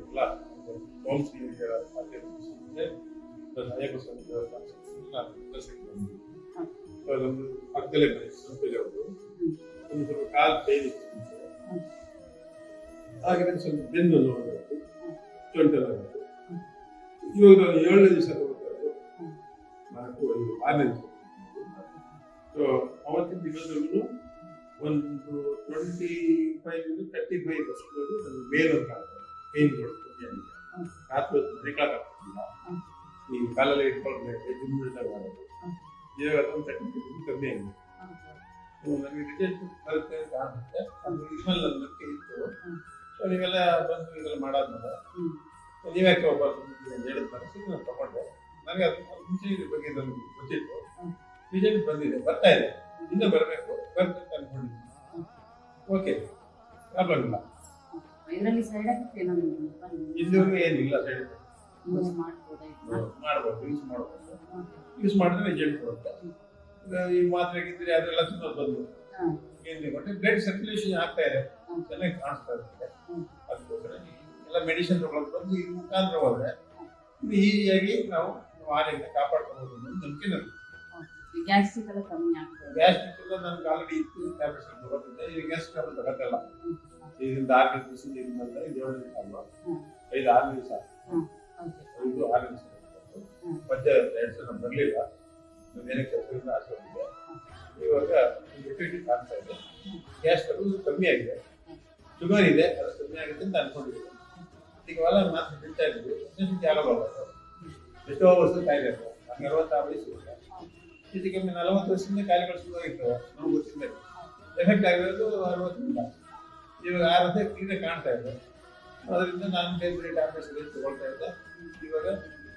ಎಲ್ಲ ಕೌನ್ಸಿಲಿಂಗ್ ಅದೊಂದು ಪಕ್ಕದಲ್ಲೇ ಮನೆ ಸಂಪೇಲೆ ಅವರು ಒಂದು ಸ್ವಲ್ಪ ಕಾಲು ಪೈನ್ ಇತ್ತು ಹಾಗೆ ಸ್ವಲ್ಪ ಬೆನ್ನು ನೋವು ಚೊಂಟಲಾಗುತ್ತೆ. ಇವಾಗ 7ನೇ ದಿವಸ ತಗೋತಾರೆ, 6ನೇ ದಿವಸ. ಸೊ ಅವತ್ತಿನ ದಿನದಲ್ಲೂ ಒಂದು 25-35% ಮೇಲೊಂದು ಕಾಣ್ತಾರೆ ಪೇನ್ ಕೊಡ್ತೀನಿ ರಾತ್ರಿ ಹೊತ್ತು ಮರಿಕಾಗ್ತಿಲ್ಲ. ನೀವು ಕಾಲಲ್ಲಿ ಇಟ್ಕೊಳ್ಬೇಕು ಜಿಮ್ಮಿಳ್ದಾಗ ಮಾಡೋದು. ಇವಾಗ ಅದೊಂದು 30% ಕಮ್ಮಿ ಆಗಿದೆ. ನನಗೆ ರಿಸಲ್ಟ್ ಬರುತ್ತೆ ಕಾಣುತ್ತೆ. ಅದು ಇದ್ಮೇಲೆ ನನ್ನ ನಂಬಿಕೆ ಇತ್ತು. ಸೊ ನೀವೆಲ್ಲ ಬಂದು ಇದೆಲ್ಲ ಮಾಡಾದ್ಮೇಲೆ ನೀವ್ಯಾಕೆ ಒಬ್ಬ ಹೇಳಿದ ಮನಸ್ಸಿಗೆ ನಾನು ತಗೊಂಡೆ. ನನಗೆ ಅದು ಮುಂಚೆ ಇದ್ರ ಬಗ್ಗೆ ನನಗೆ ಗೊತ್ತಿತ್ತು. ರಿಸಲ್ಟ್ ಬಂದಿದೆ, ಬರ್ತಾ ಇದೆ, ಇನ್ನೂ ಬರಬೇಕು, ಬರ್ಬೇಕು ಅನ್ಕೊಂಡಿದ್ದೀನಿ. ಓಕೆ, ಪ್ರಾಬ್ಲಮ್ ಇಲ್ಲ. ಇಲ್ಲಿವರೆಗೂ ಏನಿಲ್ಲ. ಸೈಡ್ ಎಫೆಕ್ಟ್ ಮಾಡ್ಬೋದು, ಯೂಸ್ ಮಾಡಿದ್ರೆ ರಿಸಲ್ಟ್ ಬರುತ್ತೆ. ಈ ಮಾತ್ರೆ ಗಿದ್ರೆ ಅದೆಲ್ಲ ತುಂಬ ಬಂದು ಏನು ಕೊಟ್ಟೆ ಬ್ಲಡ್ ಸರ್ಕ್ಯುಲೇಷನ್ ಆಗ್ತಾ ಇದೆ, ಚೆನ್ನಾಗಿ ಕಾಣಿಸ್ತಾ ಇರುತ್ತೆ. ಅದಕ್ಕೋಸ್ಕರ ಎಲ್ಲ ಮೆಡಿಸಿನ್ ತಗೊಳ್ಳೋದು ಬಂದು ಈ ಮುಖಾಂತರ ಹೋದ್ರೆ ಈಸಿಯಾಗಿ ನಾವು ಆರೋಗ್ಯ ಕಾಪಾಡ್ಕೋಬಹುದು ಅನ್ನೋದು ನಂಬಿಕೆ ನನಗೆ. ಗ್ಯಾಸ್ಟ್ರಿಕ್ ಎಲ್ಲ ಕಮ್ಮಿ ಆಗ್ತದೆ. ಗ್ಯಾಸ್ಟ್ರಿಕ್ ಎಲ್ಲ ನನಗೆ ಆಲ್ರೆಡಿ ಇತ್ತು, ಟ್ಯಾಬ್ಲೆಟ್ಸ್ ತಗೋತಿದ್ದೆ. ಈಗ ಗ್ಯಾಸ್ಟ್ರಿಕ್ ಎಲ್ಲ ತಗೋತಲ್ಲ. ಇದರಿಂದ 6 ದಿವಸ ಇದ್ಮೇಲೆ 7 ದಿವಸ ಅಲ್ವಾ, 5-6 ದಿವಸ 5-6 ದಿವಸ ಮಧ್ಯ 2 ಸಲ ಬರಲಿಲ್ಲ. ಬೇರೆ ಕೆಲಸದಿಂದ ಆಸ್ಪತ್ರೆಗೆ ಇವಾಗ ಎಫೆಕ್ಟಿವ್ ಆಗ್ತಾ ಇದೆ. ಗ್ಯಾಸ್ ಟ್ರಬಲ್ ಕಮ್ಮಿ ಆಗಿದೆ, ಶುಗರ್ ಇದೆ, ಅದು ಕಮ್ಮಿ ಆಗುತ್ತೆ ಅಂತ ಅನ್ಕೊಂಡಿದ್ದೀನಿ. ಈಗ ಹೊಲ ಮಾತ್ರ ಬಿಡ್ತಾ ಇದ್ದೀವಿ, ಆಗಬಾರ್ದು. ಎಷ್ಟೋ ವರ್ಷದ ಕಾಯಿಲೆ ಇರ್ತವೆ. ನನಗೆ 66 ವಯಸ್ಸು ಇದೆ. ಇದಕ್ಕೆ 40 ವರ್ಷದಿಂದ ಕಾಯಿಲೆಗಳು ಶುರುವಾಗಿರ್ತವೆ. ನಮ್ಗೆ ಗೊತ್ತಿಲ್ಲ, ಎಫೆಕ್ಟ್ ಆಗಿರೋದು 60ರಿಂದ. ಇವಾಗ 6 ಕ್ಲೀನಾಗಿ ಕಾಣ್ತಾ ಇದೆ. ಅದರಿಂದ ನಾನು ಬೇರೆ ಟ್ಯಾಬ್ಲೆಟ್ಸ್ ತಗೊಳ್ತಾ ಇದ್ದೆ. ಇವಾಗ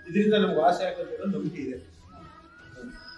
ಇದರಿಂದ ನಮ್ಗೆ ವಾಸಿ ಆಗುತ್ತೆ ಅನ್ನೋ ನಂಬಿಕೆ ಇದೆ.